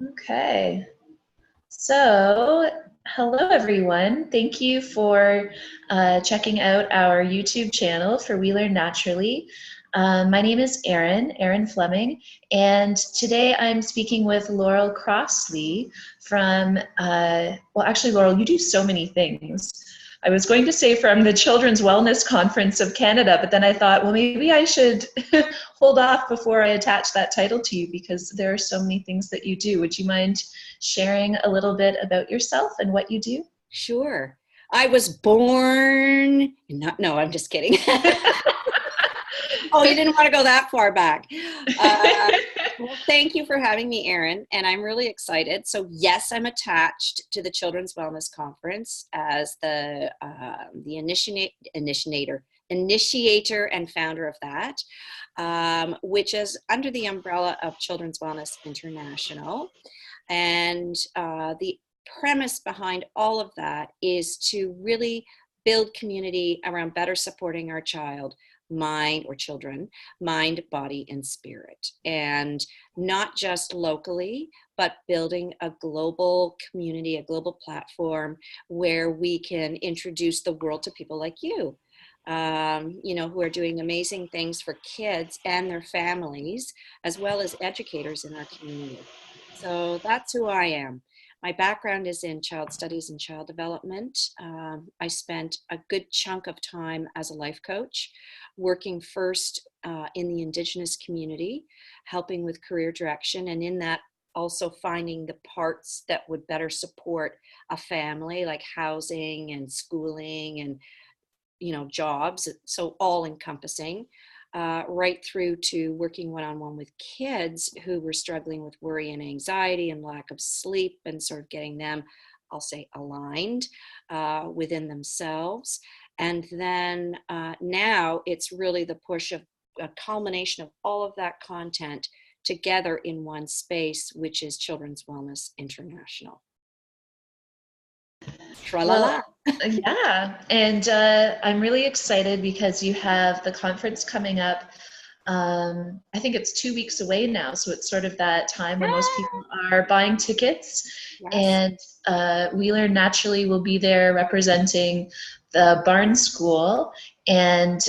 Okay. So, hello everyone. Thank you for checking out our YouTube channel for We Learn Naturally. My name is Erin Fleming, and today I'm speaking with Laurel Crossley from, well, actually, Laurel, you do so many things. I was going to say from the Children's Wellness Conference of Canada, but then I thought, well, maybe I should hold off before I attach that title to you because there are so many things that you do. Would you mind sharing a little bit about yourself and what you do? Sure. I was born, not, no, I'm just kidding. Oh, you didn't want to go that far back. Well, thank you for having me, Erin, and I'm really excited. So, yes, I'm attached to the Children's Wellness Conference as the initiator and founder of that, which is under the umbrella of Children's Wellness International. And the premise behind all of that is to really build community around better supporting our child mind or children mind, body, and spirit, and not just locally but building a global community, a global platform where we can introduce the world to people like you, who are doing amazing things for kids and their families, as well as educators in our community. So that's who I am. My background is in child studies and child development. I spent a good chunk of time as a life coach, working first in the Indigenous community, helping with career direction, and in that also finding the parts that would better support a family, like housing and schooling and jobs, so all encompassing, right through to working one-on-one with kids who were struggling with worry and anxiety and lack of sleep, and sort of getting them, I'll say, aligned within themselves. And then now it's really the push of a culmination of all of that content together in one space, which is Children's Wellness International. Tra-la-la. Well, yeah, and I'm really excited because you have the conference coming up. I think it's 2 weeks away now, so it's sort of that time when most people are buying tickets. Yes. And We Learn Naturally will be there representing the Barn School, and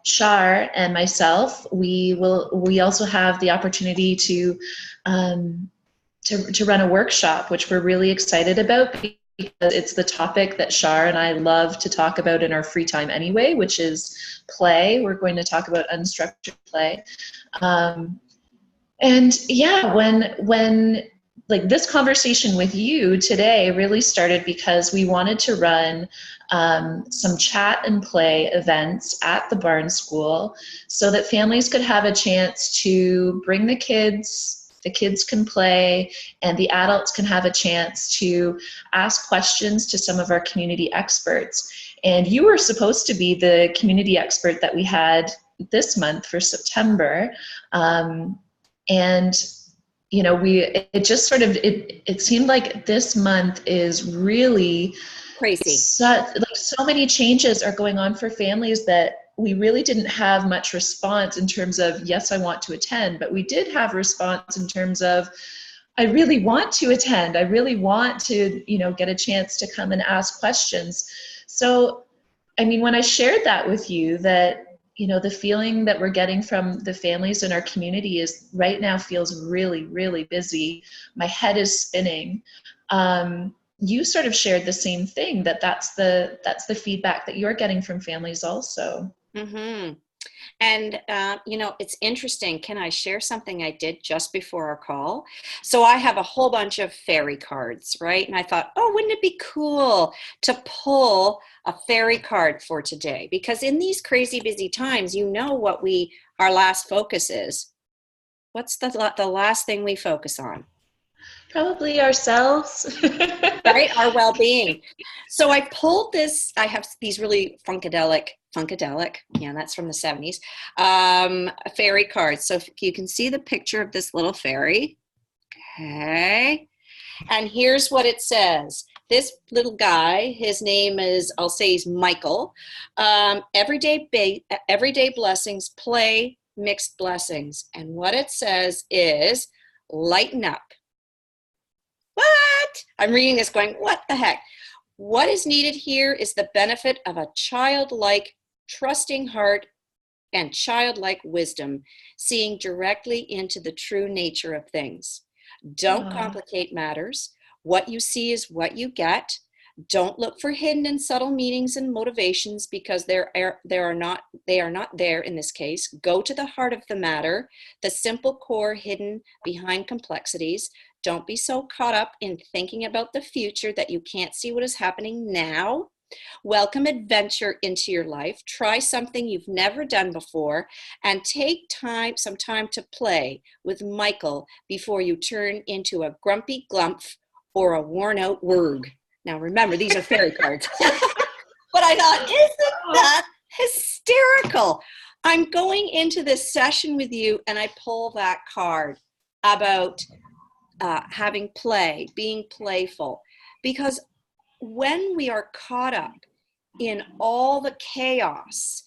Shar and myself. We also have the opportunity to run a workshop, which we're really excited about because it's the topic that Shar and I love to talk about in our free time anyway, which is play. We're going to talk about unstructured play. Um, and yeah, when like this conversation with you today really started because we wanted to run some chat and play events at the Barn School so that families could have a chance to bring the kids can play, and the adults can have a chance to ask questions to some of our community experts. And you were supposed to be the community expert that we had this month for September. And it just sort of it seemed like this month is really Crazy. so many changes are going on for families that we really didn't have much response in terms of, yes, I want to attend, but we did have response in terms of, I really want to attend. I really want to, get a chance to come and ask questions. So, I mean, when I shared that with you, that, the feeling that we're getting from the families in our community is right now feels really, really busy. My head is spinning. You sort of shared the same thing, that's the feedback that you're getting from families also. Mm-hmm. And, it's interesting. Can I share something I did just before our call? So I have a whole bunch of fairy cards, right? And I thought, oh, wouldn't it be cool to pull a fairy card for today? Because in these crazy busy times, what our last focus is. What's the last thing we focus on? Probably ourselves. Right? Our well-being. So I pulled this, I have these really funkadelic, yeah, that's from the 70s, fairy cards. So if you can see the picture of this little fairy, okay, and here's what it says. This little guy, his name is, I'll say he's Michael. Everyday blessings, play, mixed blessings. And what it says is, lighten up, what? I'm reading this going, what the heck? What is needed here is the benefit of a childlike, trusting heart and childlike wisdom, seeing directly into the true nature of things. Don't complicate matters. What you see is what you get. Don't look for hidden and subtle meanings and motivations, because they are not there in this case. Go to the heart of the matter, the simple core hidden behind complexities. Don't be so caught up in thinking about the future that you can't see what is happening now. Welcome adventure into your life. Try something you've never done before, and take some time to play with Michael before you turn into a grumpy glumph or a worn out wurg. Now remember, these are fairy cards. But I thought, isn't that hysterical? I'm going into this session with you and I pull that card about having play, being playful, because when we are caught up in all the chaos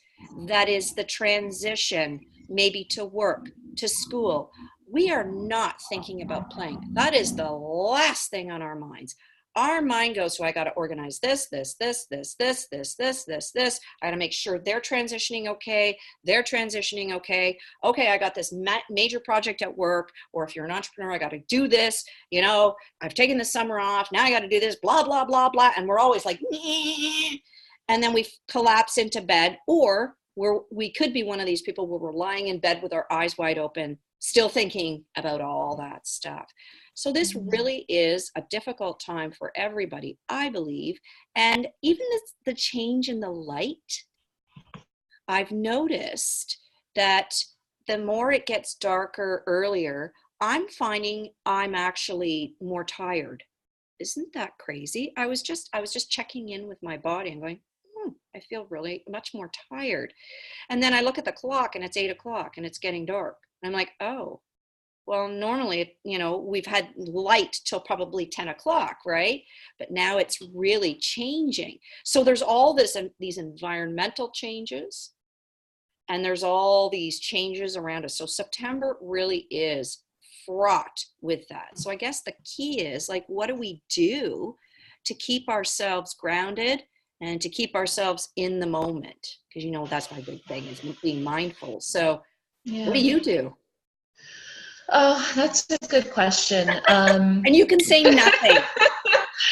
that is the transition, maybe to work, to school, we are not thinking about playing. That is the last thing on our minds. Our mind goes, so I got to organize this. I got to make sure they're transitioning okay. Okay, I got this major project at work, or if you're an entrepreneur, I got to do this. You know, I've taken the summer off. Now I got to do this, blah, blah, blah, blah. And we're always like, and then we collapse into bed, or we could be one of these people where we're lying in bed with our eyes wide open, still thinking about all that stuff. So this really is a difficult time for everybody, I believe. And even the change in the light, I've noticed that the more it gets darker earlier, I'm finding I'm actually more tired. Isn't that crazy? I was just checking in with my body and going, I feel really much more tired. And then I look at the clock and it's 8 o'clock and it's getting dark. And I'm like, oh, well, normally, you know, we've had light till probably 10 o'clock, right? But now it's really changing. So there's all these environmental changes, and there's all these changes around us. So September really is fraught with that. So I guess the key is, like, what do we do to keep ourselves grounded and to keep ourselves in the moment? Because, you know, that's my big thing, is being mindful. So what do you do? Oh, that's a good question. And you can say nothing.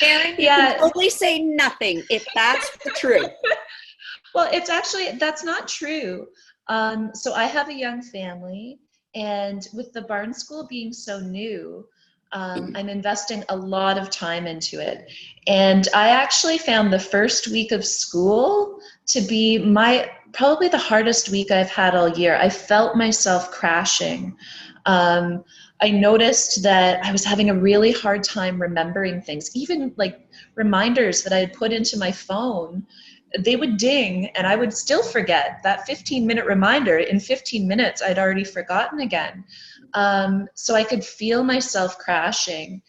Erin, you Yeah. can totally say nothing if that's the truth. Well, that's not true. So I have a young family, and with the barn school being so new, I'm investing a lot of time into it. And I actually found the first week of school to be probably the hardest week I've had all year. I felt myself crashing. I noticed that I was having a really hard time remembering things, even like reminders that I had put into my phone. They would ding and I would still forget that 15-minute reminder. In 15 minutes, I'd already forgotten again. So I could feel myself crashing.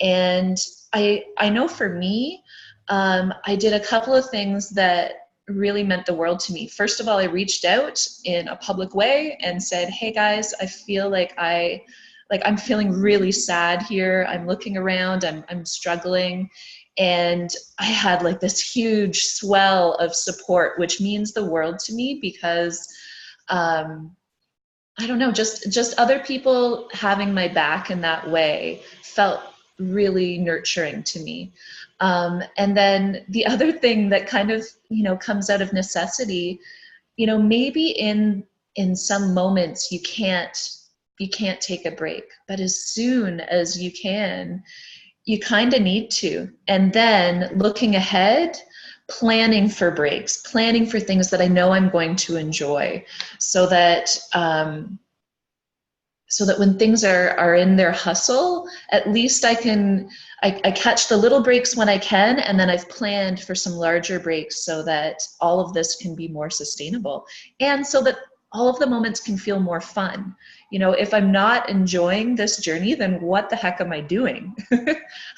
And I know for me, I did a couple of things that really meant the world to me. First of all, I reached out in a public way and said, hey guys, I feel like I'm feeling really sad here. I'm looking around, I'm struggling. And I had like this huge swell of support, which means the world to me, because I don't know, just other people having my back in that way felt really nurturing to me. And then the other thing that kind of, you know, comes out of necessity, you know, maybe in some moments you can't take a break, but as soon as you can, you kind of need to. And then looking ahead, planning for breaks, planning for things that I know I'm going to enjoy, so that when things are in their hustle, at least I catch the little breaks when I can, and then I've planned for some larger breaks so that all of this can be more sustainable, and so that all of the moments can feel more fun. You know, if I'm not enjoying this journey, then what the heck am I doing?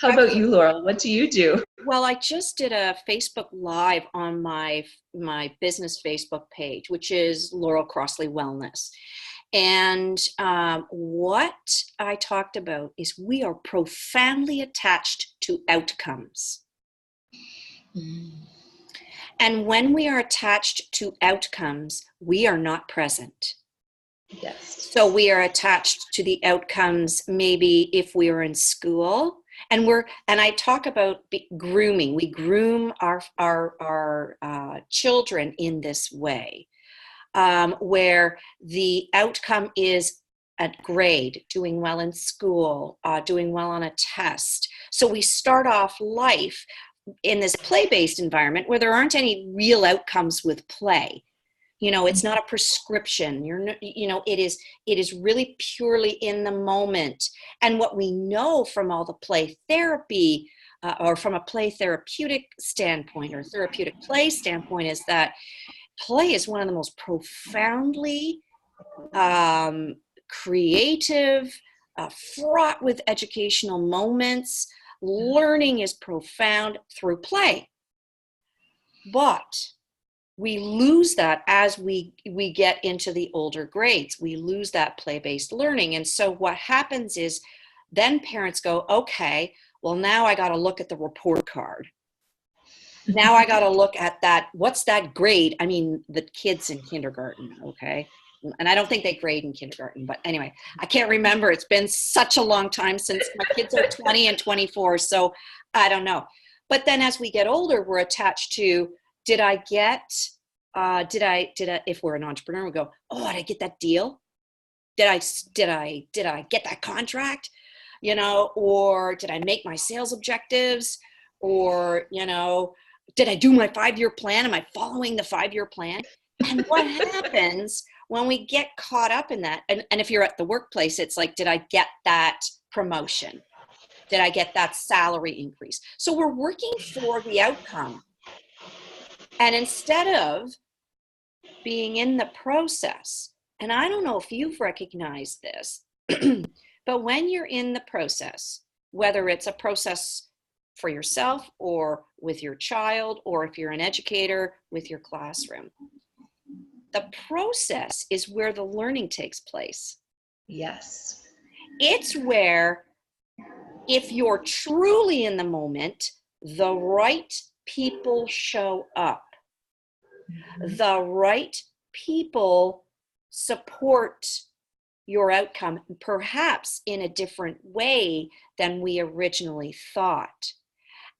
How about you, Laurel? What do you do? Well, I just did a Facebook Live on my business Facebook page, which is Laurel Crossley Wellness. And what I talked about is we are profoundly attached to outcomes. And when we are attached to outcomes, we are not present. Yes. So we are attached to the outcomes, maybe if we were in school, and I talk about grooming. We groom our children in this way, where the outcome is a grade, doing well in school, doing well on a test. So we start off life in this play-based environment where there aren't any real outcomes with play. It's not a prescription. It is really purely in the moment. And what we know from all the play therapy, or from a play therapeutic standpoint or therapeutic play standpoint, is that play is one of the most profoundly creative, fraught with educational moments. Learning is profound through play. But we lose that as we get into the older grades. We lose that play-based learning. And so what happens is then parents go, okay, well, now I got to look at the report card. Now I got to look at that. What's that grade? I mean, the kids in kindergarten, okay? And I don't think they grade in kindergarten, but anyway, I can't remember. It's been such a long time since my kids are 20 and 24, so I don't know. But then as we get older, we're attached to, did I, if we're an entrepreneur, we go, oh, did I get that deal? Did I get that contract? Or did I make my sales objectives? Or, did I do my 5-year plan? Am I following the 5-year plan? And what happens when we get caught up in that? And if you're at the workplace, it's like, did I get that promotion? Did I get that salary increase? So we're working for the outcome. And instead of being in the process, and I don't know if you've recognized this, but when you're in the process, whether it's a process for yourself or with your child, or if you're an educator with your classroom, the process is where the learning takes place. Yes. It's where, if you're truly in the moment, the right people show up. The right people support your outcome, perhaps in a different way than we originally thought.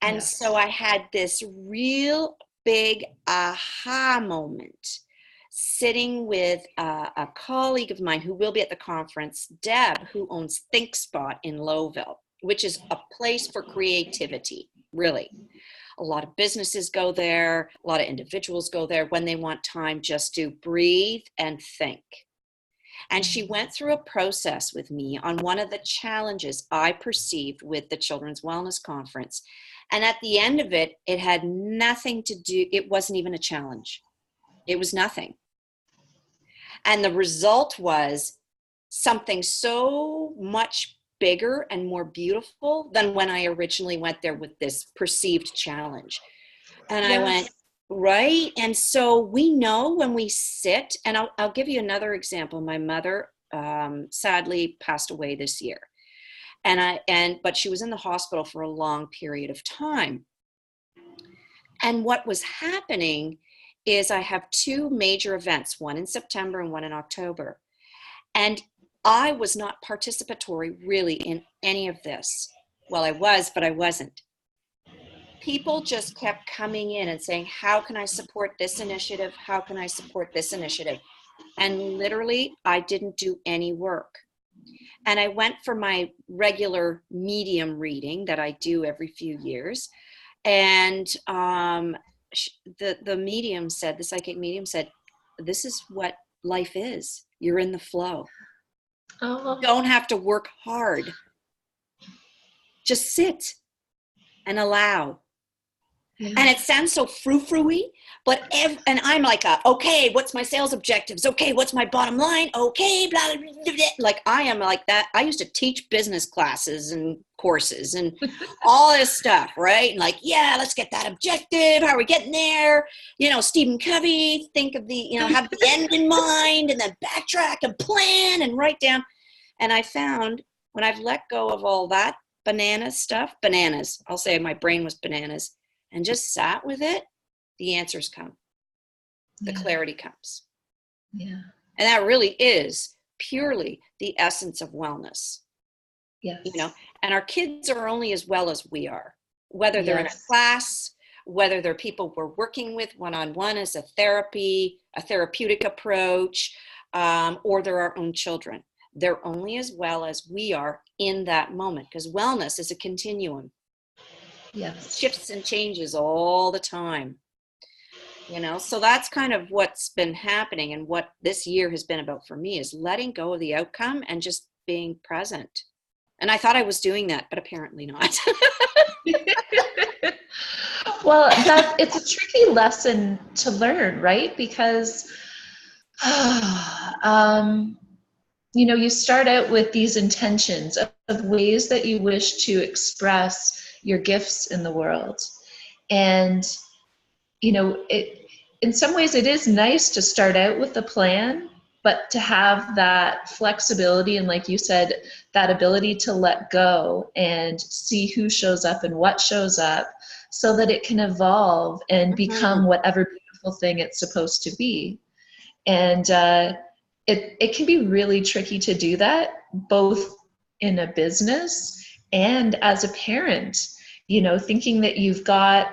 And Yes. So I had this real big aha moment sitting with a colleague of mine who will be at the conference, Deb, who owns ThinkSpot in Lowville, which is a place for creativity, really. A lot of businesses go there, a lot of individuals go there when they want time just to breathe and think. And she went through a process with me on one of the challenges I perceived with the Children's Wellness Conference. And at the end of it, it had nothing to do, it wasn't even a challenge. It was nothing. And the result was something so much bigger and more beautiful than when I originally went there with this perceived challenge. And yes. I went, right? And so we know when we sit, and I'll give you another example. My mother sadly passed away this year. But she was in the hospital for a long period of time. And what was happening is I have 2 major events, one in September and one in October. And I was not participatory really in any of this. Well, I was, but I wasn't. People just kept coming in and saying, how can I support this initiative? How can I support this initiative? And literally, I didn't do any work. And I went for my regular medium reading that I do every few years. And the medium said, the psychic medium said, this is what life is. You're in the flow. Oh. You don't have to work hard. Just sit and allow. Yeah. And it sounds so frou-frou-y, but and I'm like, okay, what's my sales objectives? Okay, what's my bottom line? Okay, blah, blah, blah, blah. Like I am like that. I used to teach business classes and courses and all this stuff, right? And like, yeah, let's get that objective. How are we getting there? Stephen Covey, think of the, have the end in mind and then backtrack and plan and write down. And I found when I've let go of all that bananas, I'll say my brain was bananas, and just sat with it, the answers come. The clarity comes. Yeah. And that really is purely the essence of wellness. Yes. You know, and our kids are only as well as we are, whether they're in a class, whether they're people we're working with one-on-one as a therapeutic approach, or they're our own children. They're only as well as we are in that moment, because wellness is a continuum. Yes. It shifts and changes all the time. You know, so that's kind of what's been happening, and what this year has been about for me is letting go of the outcome and just being present. And I thought I was doing that, but apparently not. Well, it's a tricky lesson to learn, right? Because, you know, you start out with these intentions of ways that you wish to express your gifts in the world. And, you know, in some ways it is nice to start out with a plan, but to have that flexibility and, like you said, that ability to let go and see who shows up and what shows up, so that it can evolve and become whatever beautiful thing it's supposed to be. And it can be really tricky to do that, both in a business and as a parent, you know, thinking that you've got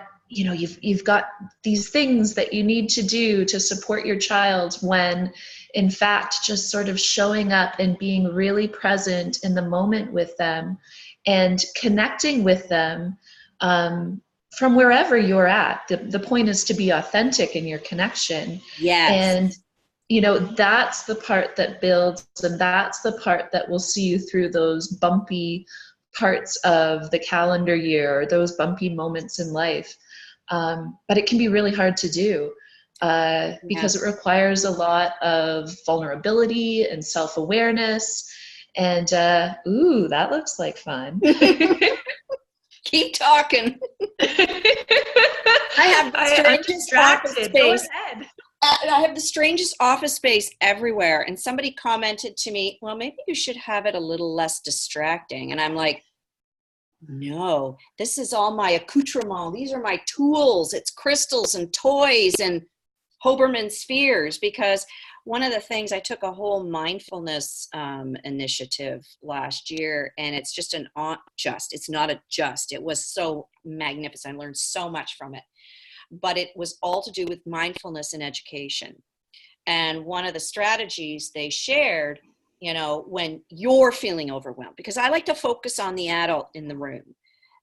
these things that you need to do to support your child, when in fact just sort of showing up and being really present in the moment with them and connecting with them from wherever you're at. The point is to be authentic in your connection. Yes. And you know, that's the part that builds, and that's the part that will see you through those bumpy parts of the calendar year, or those bumpy moments in life. But it can be really hard to do because it requires a lot of vulnerability and self-awareness. And ooh, that looks like fun. Keep talking. I have the strangest office space. I have the strangest office space everywhere. And somebody commented to me, well, maybe you should have it a little less distracting. And I'm like, no, this is all my accoutrement. These are my tools. It's crystals and toys and Hoberman spheres. Because one of the things, I took a whole mindfulness initiative last year, and it's just it's not a just. It was so magnificent. I learned so much from it. But it was all to do with mindfulness in education. And one of the strategies they shared, you know, when you're feeling overwhelmed, because I like to focus on the adult in the room.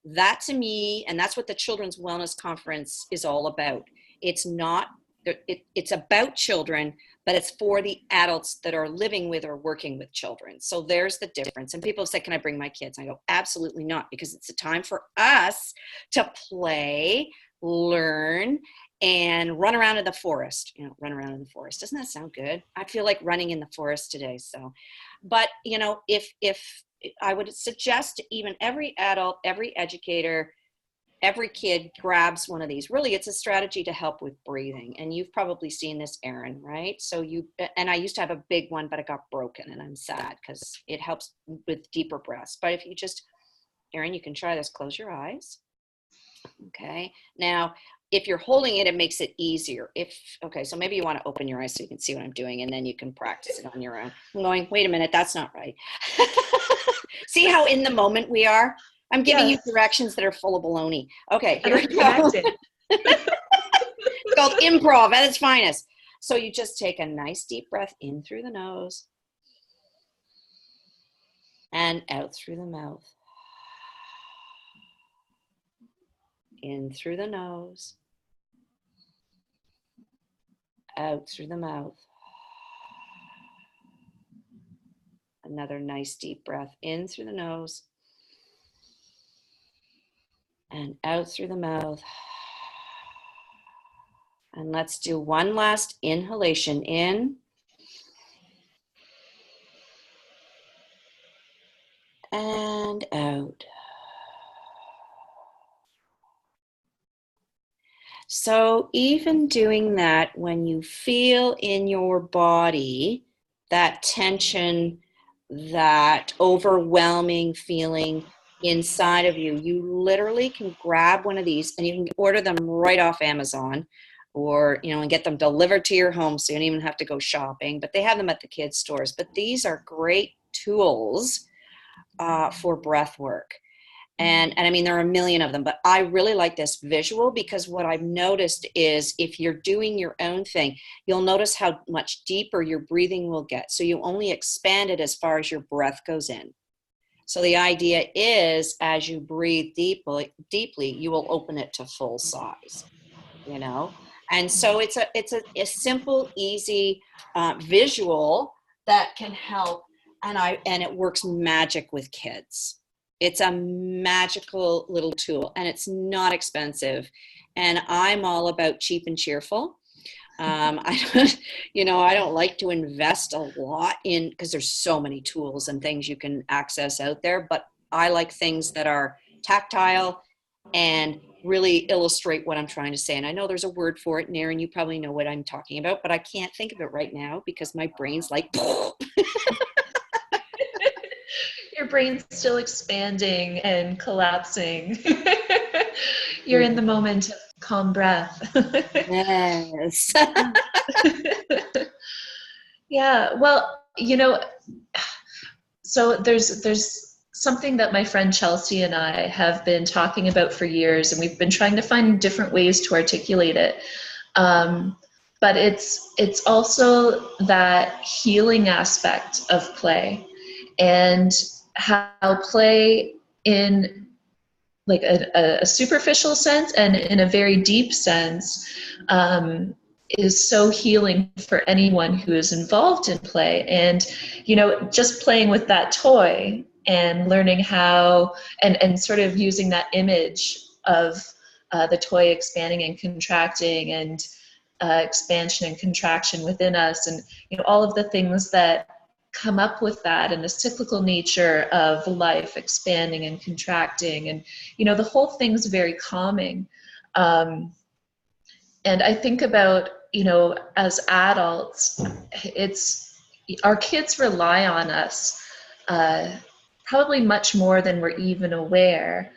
That to me, and that's what the Children's Wellness Conference is all about. It's not, it's about children, but it's for the adults that are living with or working with children. So there's the difference. And people say, can I bring my kids? I go, absolutely not, because it's a time for us to play, learn, and run around in the forest. You know, run around in the forest. Doesn't that sound good? I feel like running in the forest today. So, but you know, if I would suggest even every adult, every educator, every kid grabs one of these. Really, it's a strategy to help with breathing. And you've probably seen this, Erin, right? So and I used to have a big one, but it got broken, and I'm sad because it helps with deeper breaths. But if you just, Erin, you can try this. Close your eyes. Okay. Now, if you're holding it, it makes it easier. Okay, so maybe you want to open your eyes so you can see what I'm doing, and then you can practice it on your own. I'm going, wait a minute, that's not right. See how in the moment we are? I'm giving you directions that are full of baloney. Okay, here we go. It's called improv at its finest. So you just take a nice deep breath in through the nose and out through the mouth. In through the nose, out through the mouth. Another nice deep breath in through the nose and out through the mouth. And let's do one last inhalation in and out. So even doing that, when you feel in your body that tension that overwhelming feeling inside of you, you literally can grab one of these and you can order them right off Amazon, or, you know, and get them delivered to your home so you don't even have to go shopping. But they have them at the kids' stores. But these are great tools for breath work. And I mean, there are a million of them, but I really like this visual, because what I've noticed is if you're doing your own thing, you'll notice how much deeper your breathing will get. So you only expand it as far as your breath goes in. So the idea is, as you breathe deeply, you will open it to full size, you know? And so it's a simple, easy visual that can help. And it works magic with kids. It's a magical little tool, and it's not expensive. And I'm all about cheap and cheerful. I don't like to invest a lot in, because there's so many tools and things you can access out there, but I like things that are tactile and really illustrate what I'm trying to say. And I know there's a word for it, and Erin, you probably know what I'm talking about, but I can't think of it right now because my brain's like, Your brain's still expanding and collapsing. You're in the moment of calm breath. yes. Yeah, well, so there's something that my friend Chelsea and I have been talking about for years, and we've been trying to find different ways to articulate it. But it's also that healing aspect of play, and how play in like a superficial sense and in a very deep sense is so healing for anyone who is involved in play. And just playing with that toy and learning how and sort of using that image of the toy expanding and contracting, and expansion and contraction within us, and all of the things that come up with that, and the cyclical nature of life expanding and contracting, and the whole thing's very calming. And I think about, as adults, it's our kids rely on us probably much more than we're even aware,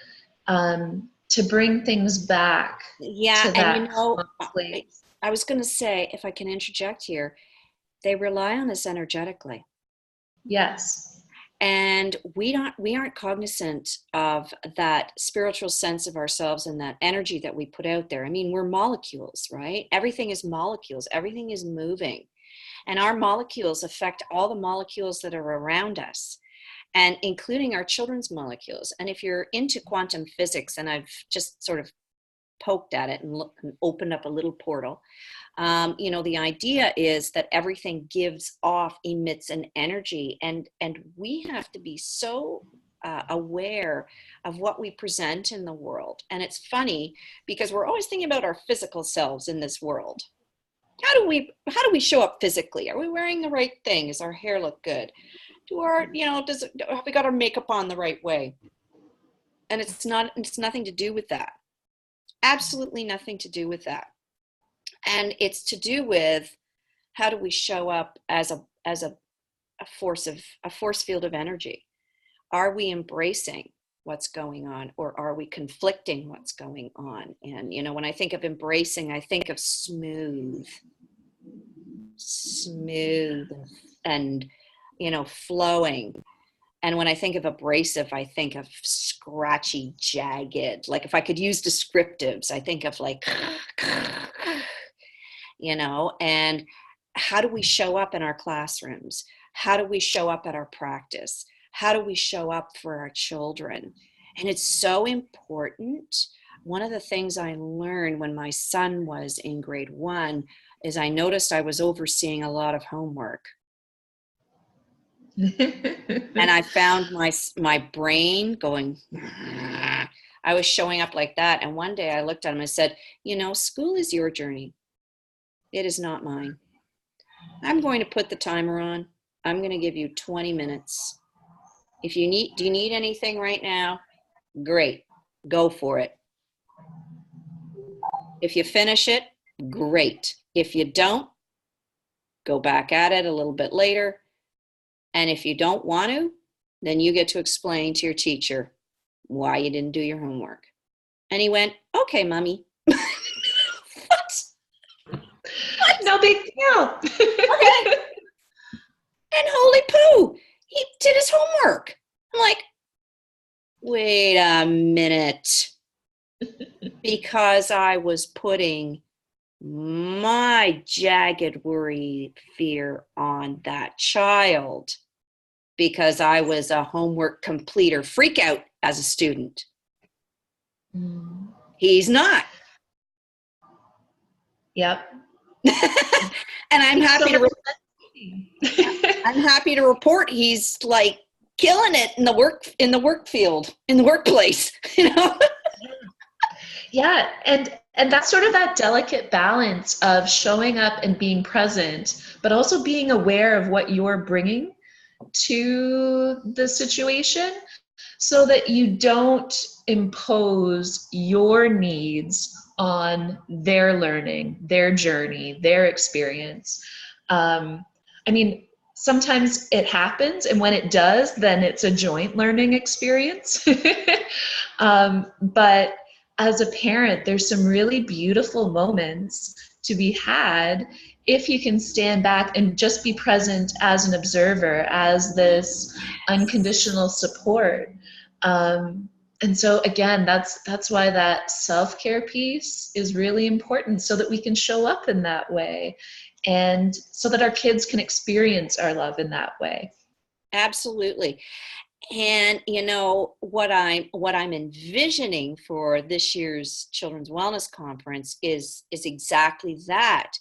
to bring things back Yeah, to and that calm place. I was going to say, if I can interject here, they rely on us energetically. Yes. And we aren't cognizant of that spiritual sense of ourselves and that energy that we put out there. I mean, we're molecules, right? Everything is molecules, everything is moving. And our molecules affect all the molecules that are around us, and including our children's molecules. And if you're into quantum physics, and I've just sort of poked at it and opened up a little portal, the idea is that everything emits an energy, and we have to be so aware of what we present in the world. And it's funny because we're always thinking about our physical selves in this world. How do we show up physically? Are we wearing the right thing? Does our hair look good? Have we got our makeup on the right way? And it's nothing to do with that. Absolutely nothing to do with that. And it's to do with, how do we show up as a force field of energy? Are we embracing what's going on, or are we conflicting what's going on? And when I think of embracing, I think of smooth and flowing. And when I think of abrasive, I think of scratchy, jagged. Like, if I could use descriptives, I think of like, and how do we show up in our classrooms? How do we show up at our practice? How do we show up for our children? And it's so important. One of the things I learned when my son was in grade 1 is I noticed I was overseeing a lot of homework. And I found my brain going, I was showing up like that. And one day I looked at him and I said, school is your journey. It is not mine. I'm going to put the timer on. I'm going to give you 20 minutes. Do you need anything right now? Great. Go for it. If you finish it, great. If you don't, go back at it a little bit later. And if you don't want to, then you get to explain to your teacher why you didn't do your homework. And he went, okay, mommy. What? No big deal. Okay. And holy poo, he did his homework. I'm like, wait a minute. Because I was putting my jagged worry fear on that child because I was a homework completer freak out as a student. He's not. Yep. And I'm happy to report he's like killing it in the work field, in the workplace, you know? Yeah, and that's sort of that delicate balance of showing up and being present, but also being aware of what you're bringing to the situation so that you don't impose your needs on their learning, their journey, their experience. I mean, sometimes it happens, and when it does, then it's a joint learning experience. But as a parent, there's some really beautiful moments to be had if you can stand back and just be present as an observer, as this unconditional support. And so again, that's why that self-care piece is really important, so that we can show up in that way and so that our kids can experience our love in that way. Absolutely. And you know what I'm envisioning for this year's Children's Wellness Conference is exactly that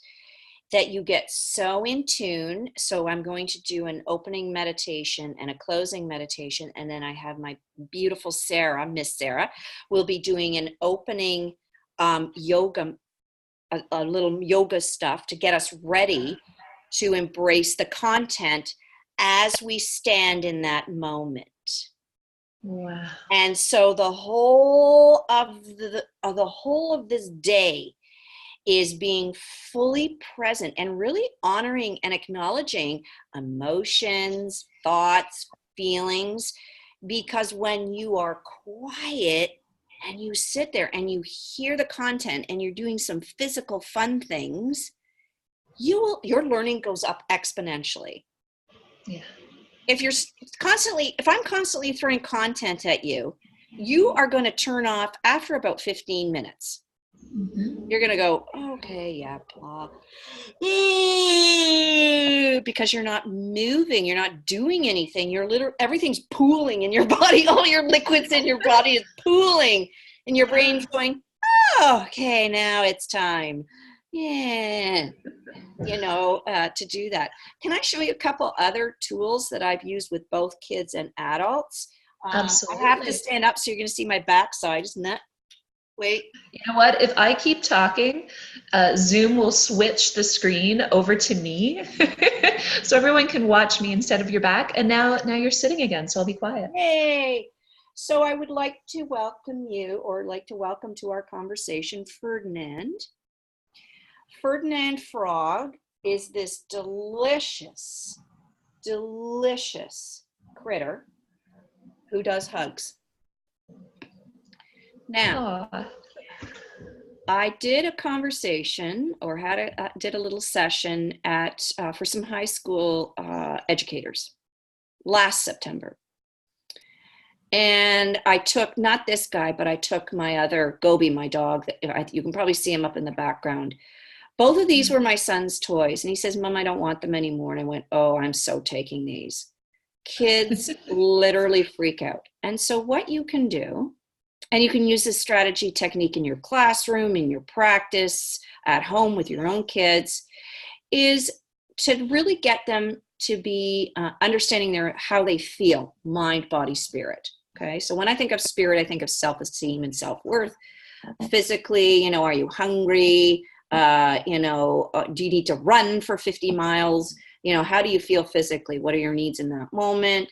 you get so in tune. So I'm going to do an opening meditation and a closing meditation, and then I have my beautiful Sarah, Miss Sarah, will be doing an opening yoga, a little yoga stuff to get us ready to embrace the content as we stand in that moment. Wow. And so the whole of this day is being fully present and really honoring and acknowledging emotions, thoughts, feelings, because when you are quiet and you sit there and you hear the content and you're doing some physical fun things, your learning goes up exponentially. Yeah. If I'm constantly throwing content at you, you are going to turn off after about 15 minutes. Mm-hmm. You're going to go, okay, yeah, blah. Because you're not moving, you're not doing anything. Everything's pooling in your body. All your liquids in your body is pooling, and your brain's going, oh, okay, now it's time. Yeah. To do that. Can I show you a couple other tools that I've used with both kids and adults? Absolutely. I have to stand up so you're going to see my backside, isn't that? Wait. You know what? If I keep talking, Zoom will switch the screen over to me, so everyone can watch me instead of your back. And now you're sitting again, so I'll be quiet. Yay! So I would like to welcome to our conversation, Ferdinand. Ferdinand Frog is this delicious critter who does hugs. Now, aww. I did a conversation or did a little session for some high school educators last September. And I took, not this guy, but I took my other Gobi, my dog. You can probably see him up in the background. Both of these were my son's toys. And he says, Mom, I don't want them anymore. And I went, oh, I'm so taking these. Kids literally freak out. And so what you can do, and you can use this strategy technique in your classroom, in your practice, at home with your own kids, is to really get them to be understanding how they feel, mind, body, spirit. Okay, so when I think of spirit, I think of self-esteem and self-worth. Physically, are you hungry? Do you need to run for 50 miles? How do you feel physically? What are your needs in that moment?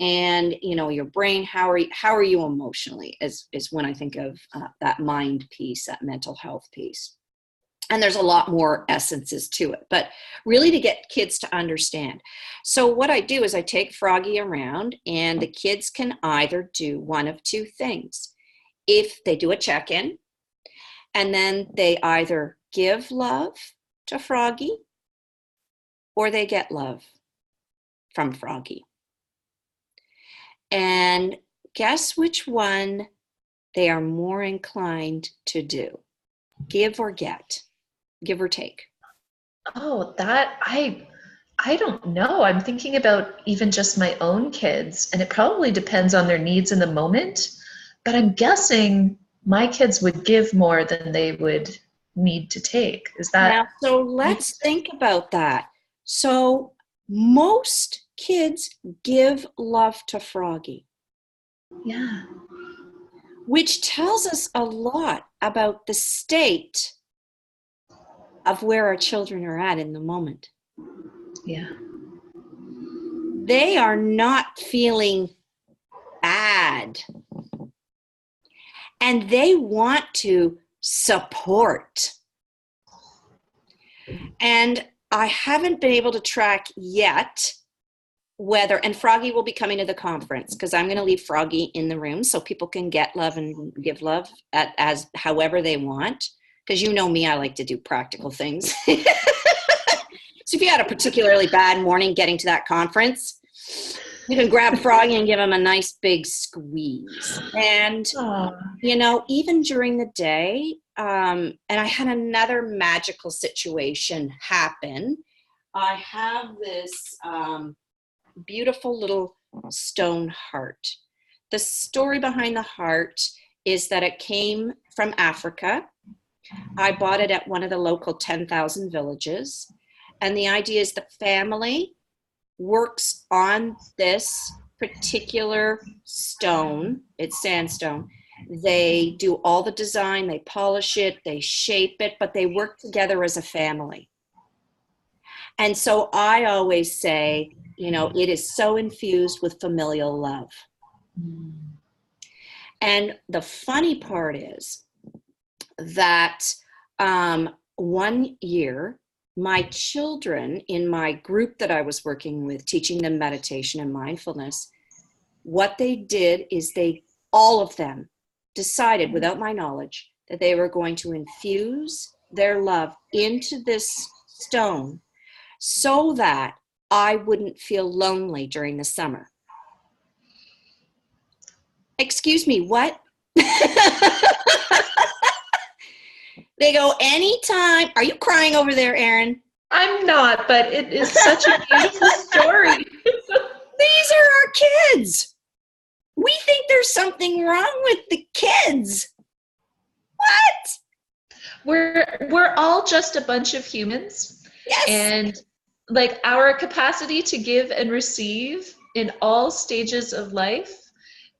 And, your brain, how are you emotionally is when I think of that mind piece, that mental health piece. And there's a lot more essences to it, but really to get kids to understand. So what I do is I take Froggy around, and the kids can either do one of two things. If they do a check-in, and then they either give love to Froggy or they get love from Froggy. And guess which one they are more inclined to do? Give or get? Give or take? Oh, that I don't know. I'm thinking about even just my own kids, and it probably depends on their needs in the moment, but I'm guessing my kids would give more than they would need to take. Is Now, that so let's think about that. So most kids give love to Froggy, yeah. which tells us a lot about the state of where our children are at in the moment. Yeah. They are not feeling bad, and they want to support. And I haven't been able to track yet whether, and Froggy will be coming to the conference, because I'm going to leave Froggy in the room so people can get love and give love as however they want. Because you know me, I like to do practical things. So if you had a particularly bad morning getting to that conference, you can grab Froggy and give him a nice big squeeze. And, you know, even during the day, and I had another magical situation happen. I have this beautiful little stone heart. The story behind the heart is that it came from Africa. I bought it at one of the local 10,000 villages. And the idea is the family works on this particular stone. It's sandstone. They do all the design, they polish it, they shape it, but they work together as a family. And so I always say, you know, it is so infused with familial love. And the funny part is that one year, my children in my group that I was working with, teaching them meditation and mindfulness, what they did is all of them decided, without my knowledge, that they were going to infuse their love into this stone so that I wouldn't feel lonely during the summer. Excuse me, what? They go, anytime. Are you crying over there, Erin? I'm not, but it is such a beautiful story. These are our kids. We think there's something wrong with the kids. What? We're all just a bunch of humans. Yes. And like our capacity to give and receive in all stages of life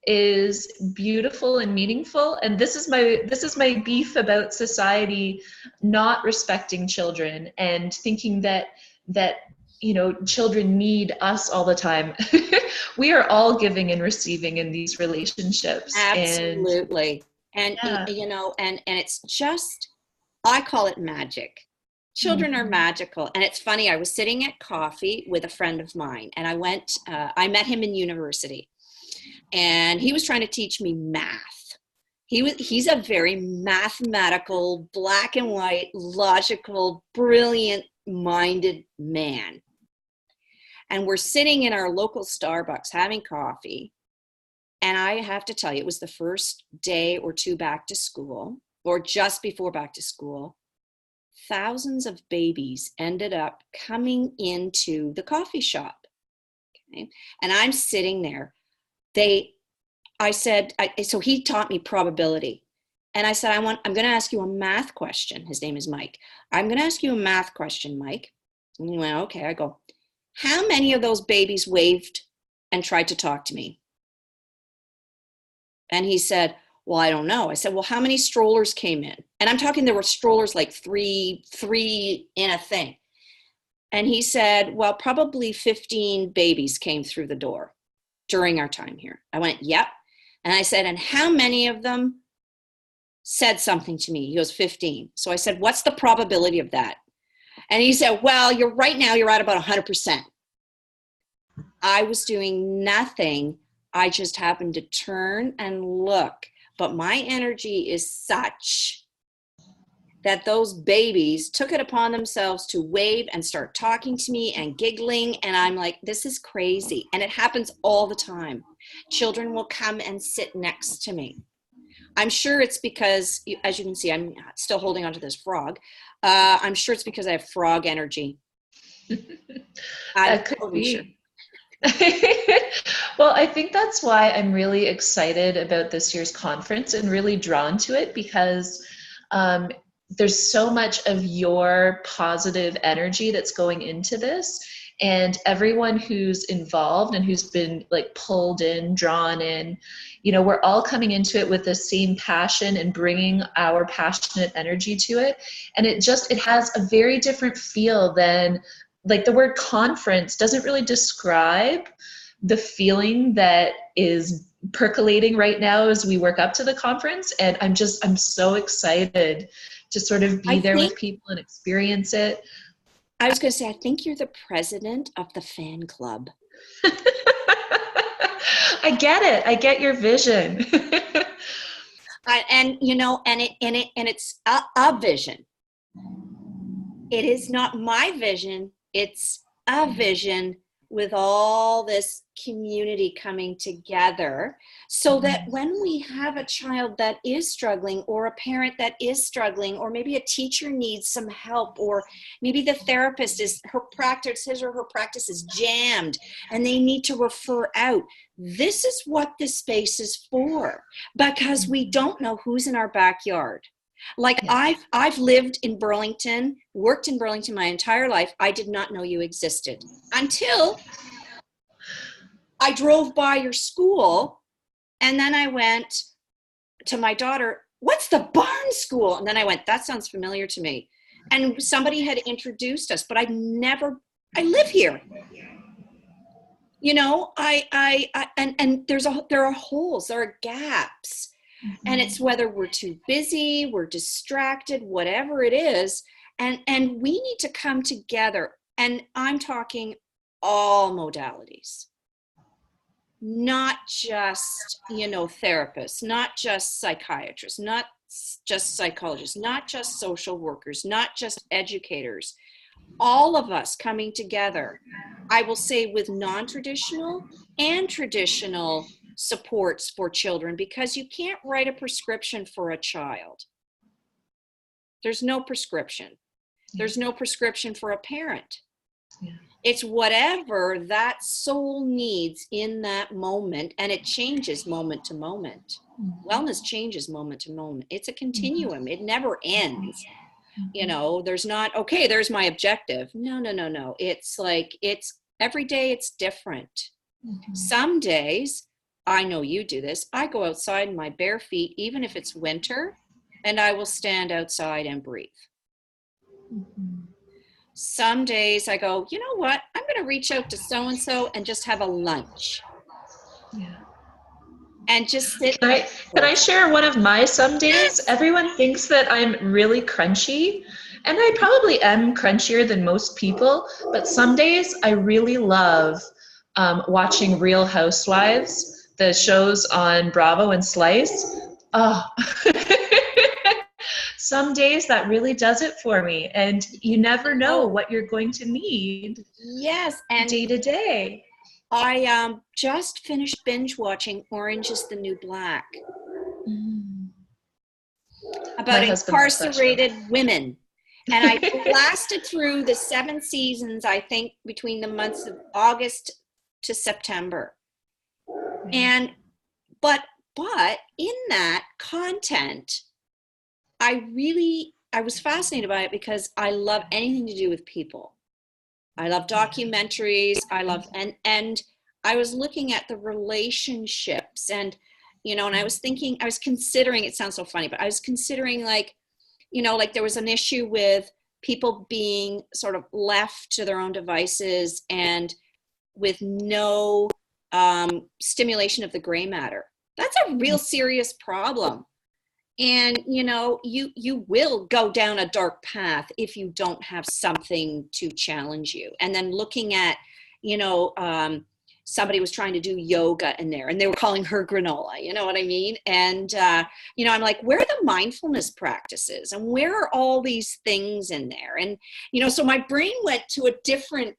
is beautiful and meaningful. And this is my beef about society not respecting children and thinking that you know, children need us all the time. We are all giving and receiving in these relationships. Absolutely. And yeah. you know, and it's just, I call it magic. Children are magical. And it's funny, I was sitting at coffee with a friend of mine, and I met him in university, and he was trying to teach me math. He's a very mathematical, black and white, logical, brilliant minded man. And we're sitting in our local Starbucks having coffee. And I have to tell you, it was the first day or two back to school, or just before back to school. Thousands of babies ended up coming into the coffee shop. Okay? And I'm sitting there. So he taught me probability. And I said, I'm going to ask you a math question. His name is Mike. I'm going to ask you a math question, Mike. And he went, okay. I go, how many of those babies waved and tried to talk to me? And he said, well, I don't know. I said, well, how many strollers came in? And I'm talking, there were strollers like three in a thing. And he said, well, probably 15 babies came through the door during our time here. I went, yep. And I said, and how many of them said something to me. He goes, 15. So I said, what's the probability of that? And he said, well, right now you're at about 100%. I was doing nothing. I just happened to turn and look. But my energy is such that those babies took it upon themselves to wave and start talking to me and giggling. And I'm like, this is crazy. And it happens all the time. Children will come and sit next to me. I'm sure it's because, as you can see, I'm still holding onto this frog. I'm sure it's because I have frog energy. That could be. Sure. Well, I think that's why I'm really excited about this year's conference and really drawn to it, because there's so much of your positive energy that's going into this, and everyone who's involved and who's been like pulled in, drawn in, you know, we're all coming into it with the same passion and bringing our passionate energy to it. And it has a very different feel than, like, the word conference doesn't really describe the feeling that is percolating right now as we work up to the conference. And I'm so excited to sort of be there with people and experience it. I was going to say, I think you're the president of the fan club. I get it. I get your vision. And you know, it's a vision. It is not my vision. It's a vision with all this community coming together, so that when we have a child that is struggling, or a parent that is struggling, or maybe a teacher needs some help, or maybe the therapist his or her practice is jammed and they need to refer out. This is what this space is for, because we don't know who's in our backyard. Like, I've lived in Burlington, worked in Burlington my entire life. I did not know you existed until I drove by your school, and then I went to my daughter, what's the Barn School? And then I went, that sounds familiar to me. And somebody had introduced us, but I live here. You know, and there are holes, there are gaps. And it's whether we're too busy, we're distracted, whatever it is. And we need to come together. And I'm talking all modalities, not just, you know, therapists, not just psychiatrists, not just psychologists, not just social workers, not just educators, all of us coming together. I will say with non-traditional and traditional supports for children, because you can't write a prescription for a child. There's no prescription. There's no prescription for a parent. Yeah. It's whatever that soul needs in that moment, and it changes moment to moment. Wellness changes moment to moment. It's a continuum. It never ends. You know, there's not, okay, there's my objective. No. It's like, it's every day it's different. Some days, I know you do this, I go outside in my bare feet, even if it's winter, and I will stand outside and breathe. Some days I go, you know what, I'm going to reach out to so-and-so and just have a lunch. Yeah. And just sit. Can I share one of my some days? Everyone thinks that I'm really crunchy, and I probably am crunchier than most people, but some days I really love watching Real Housewives, the shows on Bravo and Slice. Oh, some days that really does it for me. And you never know what you're going to need. Yes. And day to day. I just finished binge watching Orange is the New Black. About incarcerated women. And I blasted through the 7 seasons, I think, between the months of August to September. And but in that content, I was fascinated by it because I love anything to do with people. I love documentaries. I love, and I was looking at the relationships, and, you know, and I was considering, it sounds so funny, but I was considering, like, you know, like there was an issue with people being sort of left to their own devices and with no stimulation of the gray matter. That's a real serious problem And, you know, you will go down a dark path if you don't have something to challenge you. And then looking at, you know, somebody was trying to do yoga in there and they were calling her granola, you know what I mean? And, you know, I'm like, where are the mindfulness practices and where are all these things in there? And, you know, so my brain went to a different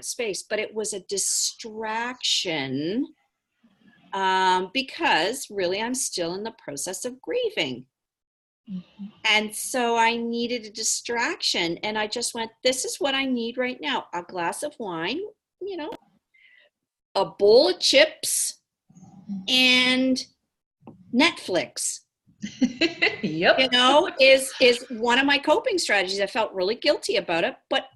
space, but it was a distraction, because really I'm still in the process of grieving. Mm-hmm. And so I needed a distraction, and I just went, this is what I need right now. A glass of wine, you know, a bowl of chips, and Netflix. Yep. You know, is one of my coping strategies. I felt really guilty about it, but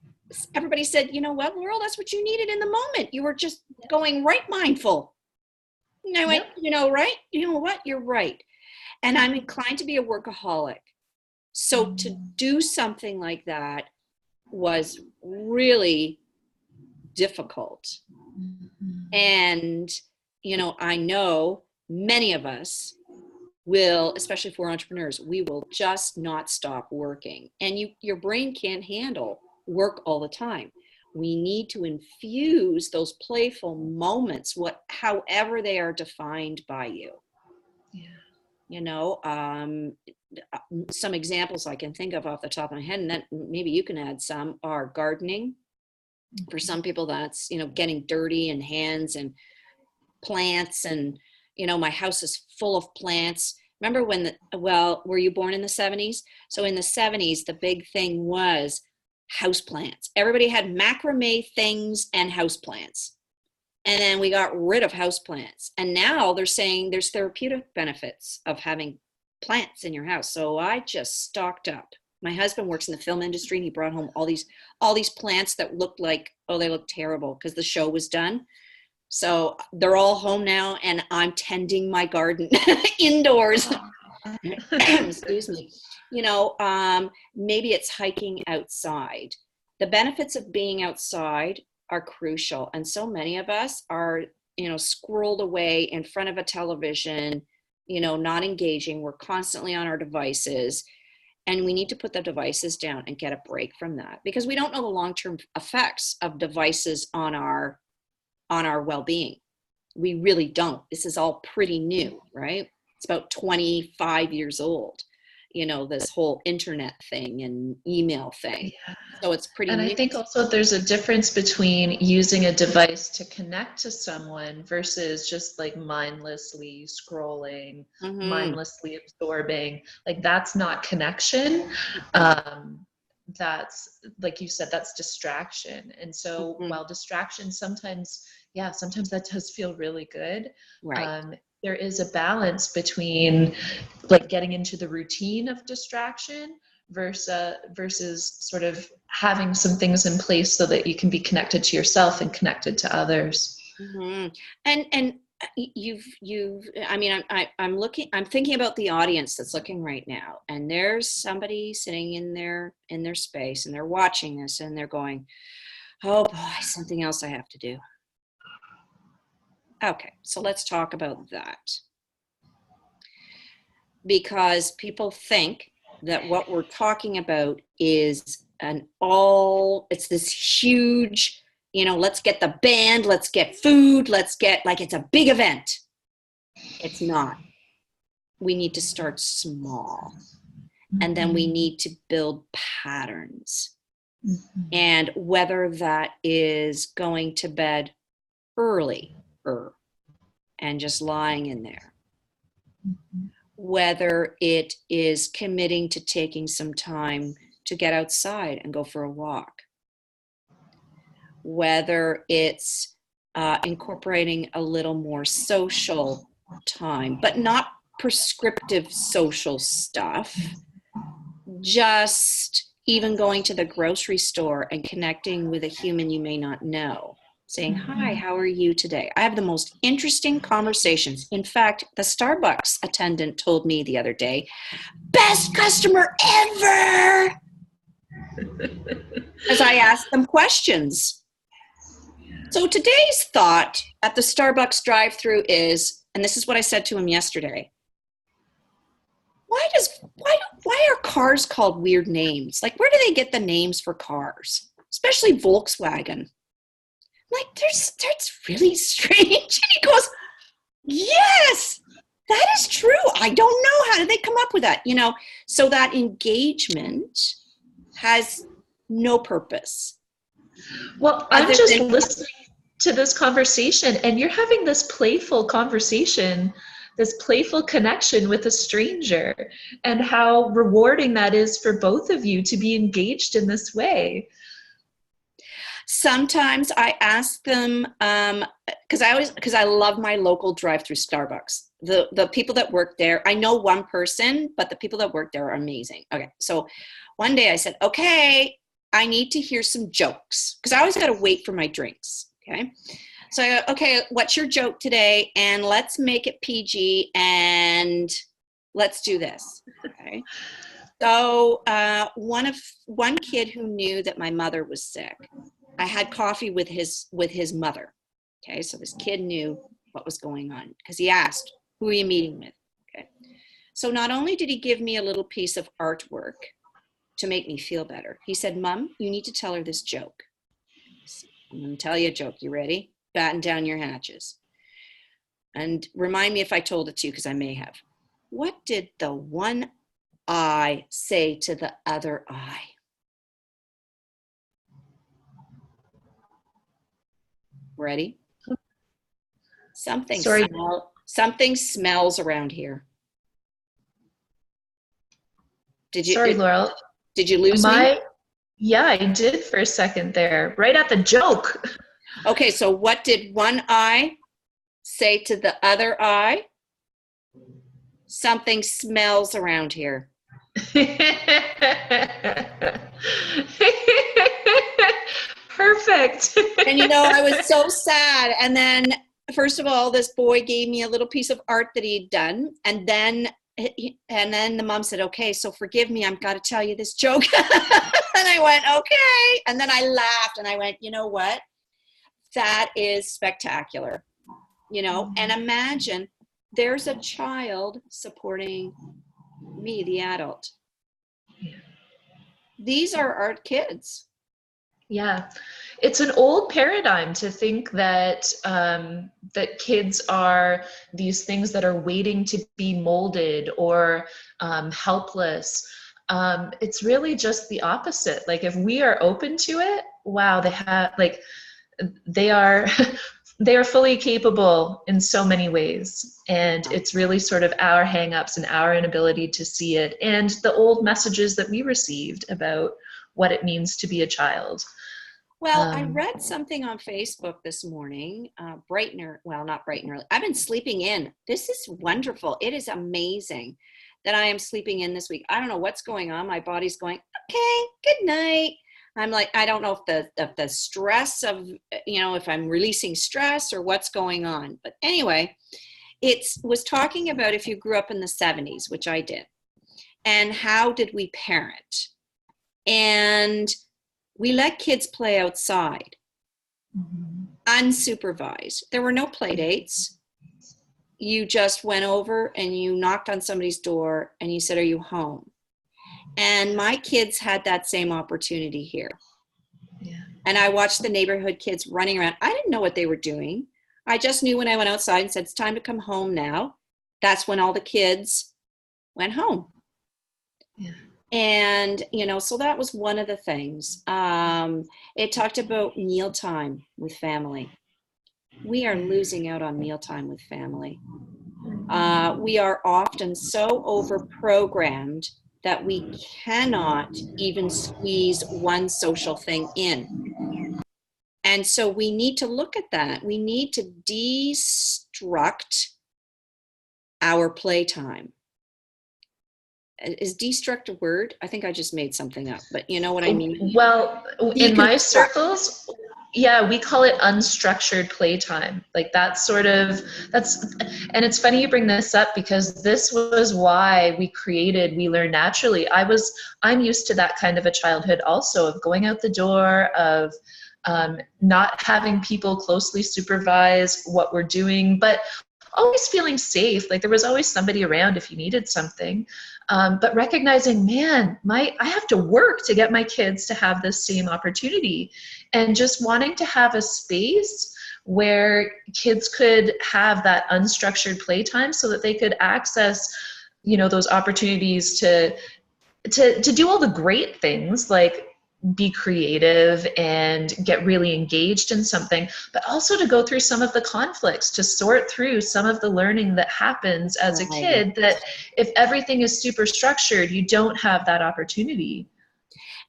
everybody said, you know what, Laurel, that's what you needed in the moment. You were just going right mindful. And I went, you know, right? You know what? You're right. And I'm inclined to be a workaholic. So to do something like that was really difficult. And, you know, I know many of us will, especially for entrepreneurs, we will just not stop working. And your brain can't handle work all the time. We need to infuse those playful moments, however they are defined by you. Yeah. You know, some examples I can think of off the top of my head, and then maybe you can add some, are gardening. For some people, that's, you know, getting dirty in hands and plants. And, you know, my house is full of plants. Remember when were you born in the 70s? So in the 70s, the big thing was houseplants. Everybody had macrame things and houseplants. And then we got rid of houseplants. And now they're saying there's therapeutic benefits of having plants in your house. So I just stocked up. My husband works in the film industry, and he brought home all these plants that looked like, they looked terrible because the show was done. So they're all home now, and I'm tending my garden indoors. Excuse me. You know, maybe it's hiking outside. The benefits of being outside are crucial. And so many of us are, you know, squirreled away in front of a television, you know, not engaging. We're constantly on our devices, and we need to put the devices down and get a break from that, because we don't know the long-term effects of devices on our well-being. We really don't. This is all pretty new, right? It's about 25 years old, you know, this whole internet thing and email thing. Yeah. So it's pretty new. I think also there's a difference between using a device to connect to someone versus just like mindlessly scrolling, mindlessly absorbing. Like, that's not connection. That's, like you said, that's distraction. And so while distraction sometimes that does feel really good. Right. There is a balance between like getting into the routine of distraction versus sort of having some things in place so that you can be connected to yourself and connected to others. And I mean, I'm thinking about the audience that's looking right now, and there's somebody sitting in their space, and they're watching this, and they're going, oh boy, something else I have to do. Okay, so let's talk about that. Because people think that what we're talking about is it's this huge, you know, let's get the band, let's get food, it's a big event. It's not. We need to start small. And then we need to build patterns. And whether that is going to bed early and just lying in there, whether it is committing to taking some time to get outside and go for a walk, whether it's incorporating a little more social time, but not prescriptive social stuff, just even going to the grocery store and connecting with a human you may not know, saying, hi, how are you today? I have the most interesting conversations. In fact, the Starbucks attendant told me the other day, best customer ever, as I asked them questions. So today's thought at the Starbucks drive-thru is, and this is what I said to him yesterday, why are cars called weird names? Like, where do they get the names for cars? Especially Volkswagen. Like, that's really strange. And he goes, yes, that is true. I don't know. How did they come up with that? So that engagement has no purpose. Well, I'm just listening to this conversation, and you're having this playful conversation, this playful connection with a stranger, and how rewarding that is for both of you to be engaged in this way. Sometimes I ask them, because I love my local drive-through Starbucks. The people that work there, I know one person, but the people that work there are amazing. Okay, so one day I said, okay, I need to hear some jokes, because I always got to wait for my drinks. Okay, so I go, okay, what's your joke today? And let's make it PG, and let's do this. Okay. So one kid who knew that my mother was sick, I had coffee with his mother. Okay, so this kid knew what was going on because he asked, "Who are you meeting with?" Okay, so not only did he give me a little piece of artwork to make me feel better, he said, "Mom, you need to tell her this joke." I'm going to tell you a joke. You ready? Batten down your hatches. And remind me if I told it to you, because I may have. What did the one eye say to the other eye? Ready? Something smells around here. Sorry, Laurel. Did you lose me? Yeah, I did for a second there, right at the joke. Okay, so what did one eye say to the other eye? Something smells around here. Perfect. And I was so sad. And then, first of all, this boy gave me a little piece of art that he'd done. And then the mom said, okay, so forgive me, I've got to tell you this joke. And I went, okay. And then I laughed and I went, you know what? That is spectacular. And imagine there's a child supporting me, the adult. These are our kids. Yeah, it's an old paradigm to think that that kids are these things that are waiting to be molded or helpless. It's really just the opposite. Like, if we are open to it, wow, they are they are fully capable in so many ways. And it's really sort of our hangups and our inability to see it, and the old messages that we received about what it means to be a child. Well, I read something on Facebook this morning, not bright and early. I've been sleeping in. This is wonderful. It is amazing that I am sleeping in this week. I don't know what's going on. My body's going, okay, good night. I'm like, I don't know if the stress of, if I'm releasing stress or what's going on. But anyway, it was talking about if you grew up in the 70s, which I did, and how did we parent? And we let kids play outside, unsupervised. There were no play dates. You just went over and you knocked on somebody's door and you said, are you home? And my kids had that same opportunity here. Yeah. And I watched the neighborhood kids running around. I didn't know what they were doing. I just knew when I went outside and said, it's time to come home now. That's when all the kids went home. Yeah. And, so that was one of the things. It talked about mealtime with family. We are losing out on mealtime with family. We are often so over-programmed that we cannot even squeeze one social thing in. And so we need to look at that. We need to destruct our playtime. Is destruct a word? I think I just made something up, but you know what I mean? Well, in my circles, yeah, we call it unstructured playtime. Like and it's funny you bring this up, because this was why we Learn Naturally. I'm used to that kind of a childhood also, of going out the door, of not having people closely supervise what we're doing, but always feeling safe. Like there was always somebody around if you needed something. But recognizing, man, I have to work to get my kids to have this same opportunity, and just wanting to have a space where kids could have that unstructured playtime so that they could access, those opportunities to do all the great things, like be creative and get really engaged in something, but also to go through some of the conflicts, to sort through some of the learning that happens as a Right. kid, that if everything is super structured, you don't have that opportunity.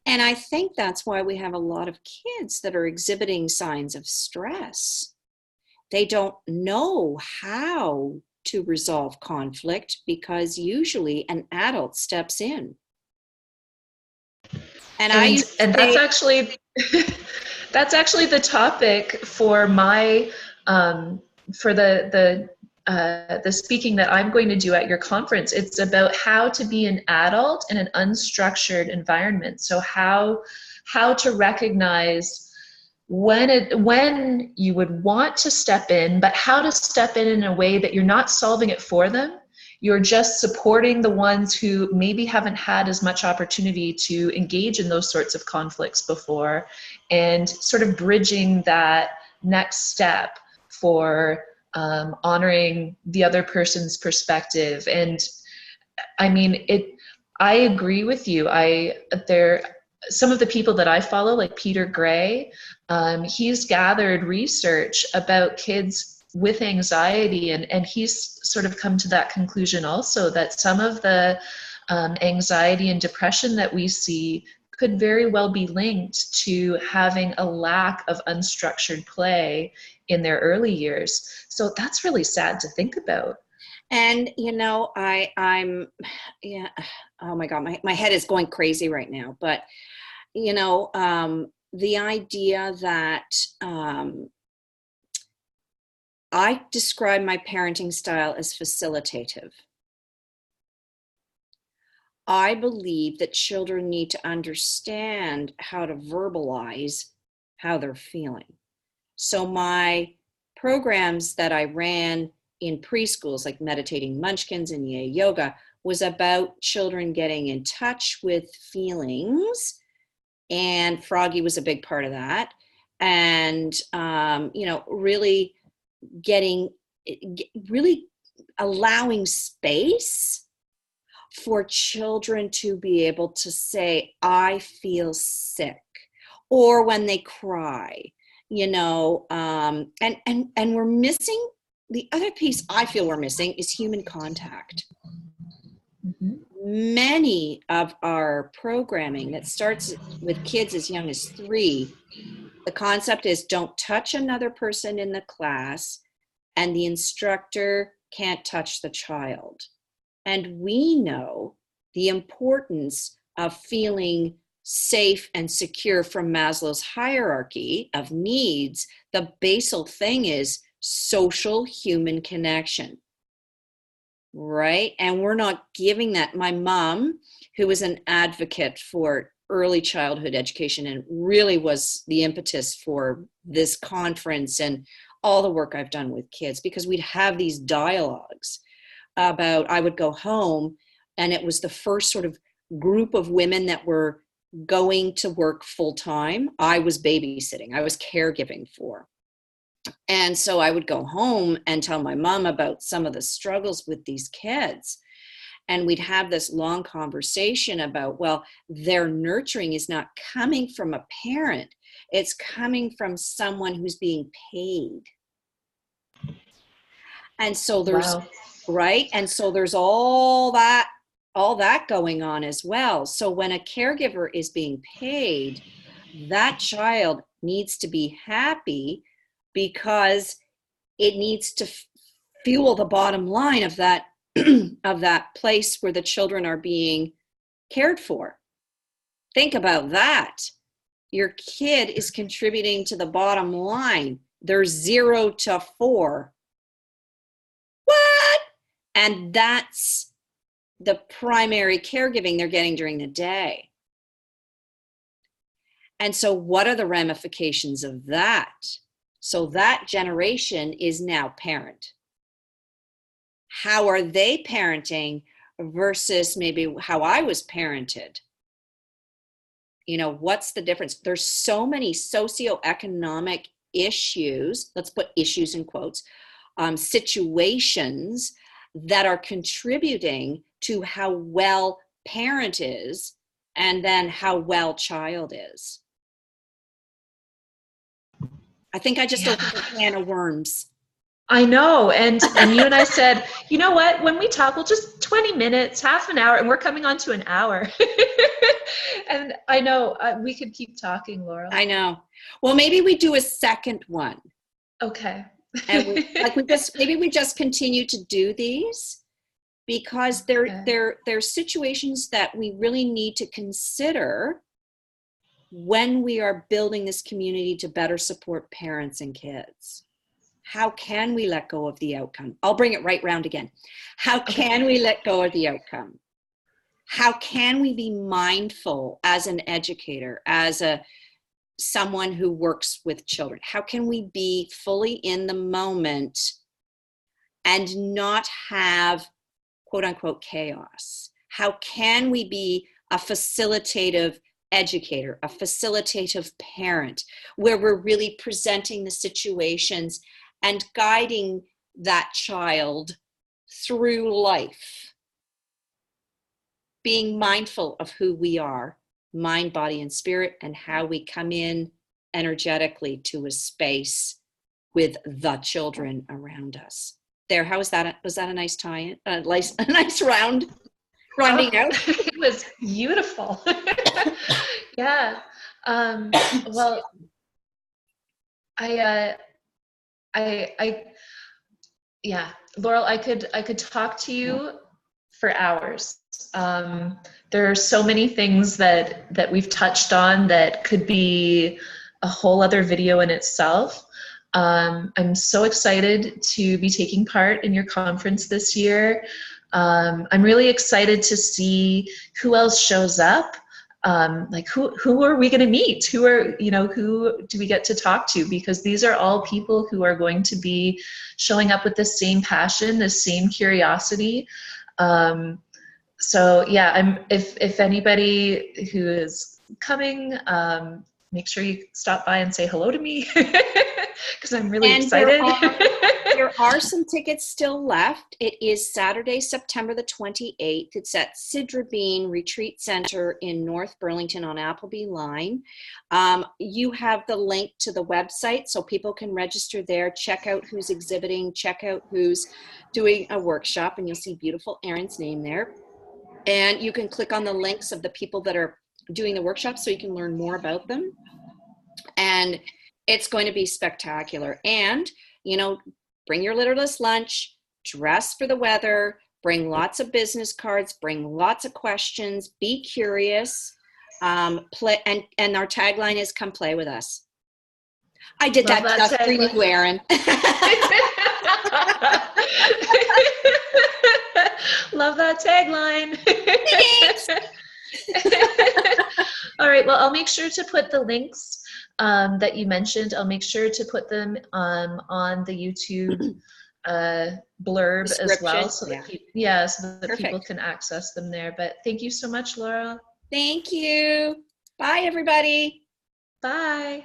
And I think that's why we have a lot of kids that are exhibiting signs of stress. They don't know how to resolve conflict because usually an adult steps in. And I And used to and that's say, actually that's actually the topic for my for the speaking that I'm going to do at your conference. It's about how to be an adult in an unstructured environment. So how to recognize when you would want to step in, but how to step in a way that you're not solving it for them. You're just supporting the ones who maybe haven't had as much opportunity to engage in those sorts of conflicts before, and sort of bridging that next step for honoring the other person's perspective. And I mean, I agree with you. Some of the people that I follow, like Peter Gray, he's gathered research about kids with anxiety, and he's sort of come to that conclusion also, that some of the anxiety and depression that we see could very well be linked to having a lack of unstructured play in their early years. So that's really sad to think about. and I'm, yeah, oh my God, my head is going crazy right now. But, the idea that I describe my parenting style as facilitative. I believe that children need to understand how to verbalize how they're feeling. So my programs that I ran in preschools, like Meditating Munchkins and Yay Yoga, was about children getting in touch with feelings, and Froggy was a big part of that. And really getting, really allowing space for children to be able to say, I feel sick, or when they cry, and we're missing, the other piece I feel we're missing is human contact. Mhm. Many of our programming that starts with kids as young as 3, the concept is don't touch another person in the class, and the instructor can't touch the child. And we know the importance of feeling safe and secure from Maslow's hierarchy of needs. The basal thing is social human connection, right? And we're not giving that. My mom, who was an advocate for early childhood education and really was the impetus for this conference and all the work I've done with kids, because we'd have these dialogues about, I would go home and it was the first sort of group of women that were going to work full time. I was babysitting, I was caregiving for. And so I would go home and tell my mom about some of the struggles with these kids. And we'd have this long conversation about, well, their nurturing is not coming from a parent, it's coming from someone who's being paid. And so there's, Wow. right? And so there's all that going on as well. So when a caregiver is being paid, that child needs to be happy because it needs to fuel the bottom line of that of that place where the children are being cared for. Think about that. Your kid is contributing to the bottom line. They're 0 to 4. What? And that's the primary caregiving they're getting during the day. And so what are the ramifications of that? So that generation is now parent. how are they parenting versus maybe how I was parented? You know, what's the difference? There's so many socioeconomic issues, let's put issues in quotes, situations that are contributing to how well parent is and then how well child is. I think I just opened a can of worms. I know. And you and I said, you know what, when we talk, we'll just 20 minutes, half an hour, and we're coming on to an hour. And I know we could keep talking, Laurel. I know. Well, maybe we do a second one. Okay. And maybe we just continue to do these, because they're situations that we really need to consider when we are building this community to better support parents and kids. How can we let go of the outcome? I'll bring it right round again. How can we let go of the outcome? How can we be mindful as an educator, as someone who works with children? How can we be fully in the moment and not have quote unquote chaos? How can we be a facilitative educator, a facilitative parent, where we're really presenting the situations and guiding that child through life, being mindful of who we are, mind, body, and spirit, and how we come in energetically to a space with the children around us. There, how was that? Was that a nice tie-in? A nice rounding out? It was beautiful. Yeah. Well, yeah, Laurel, I could talk to you for hours. There are so many things that we've touched on that could be a whole other video in itself. I'm so excited to be taking part in your conference this year. I'm really excited to see who else shows up. Like who are we going to meet? Who do we get to talk to? Because these are all people who are going to be showing up with the same passion, the same curiosity. So yeah, if anybody who is coming, make sure you stop by and say hello to me, because I'm really excited. There are some tickets still left. It is Saturday, September the 28th. It's at Sidra Bean Retreat Center in North Burlington on Appleby Line. You have the link to the website so people can register there, check out who's exhibiting, check out who's doing a workshop, and you'll see beautiful Erin's name there. And you can click on the links of the people that are doing the workshop so you can learn more about them. And it's going to be spectacular. And, bring your litterless lunch, dress for the weather, bring lots of business cards, bring lots of questions, be curious, play, and our tagline is "Come play with us." I did that just for you, Erin. Love that tagline. All right, well, I'll make sure to put the links that you mentioned. I'll make sure to put them on the YouTube blurb as well, so that people can access them there. But thank you so much, Laura. Thank you. Bye, everybody. Bye.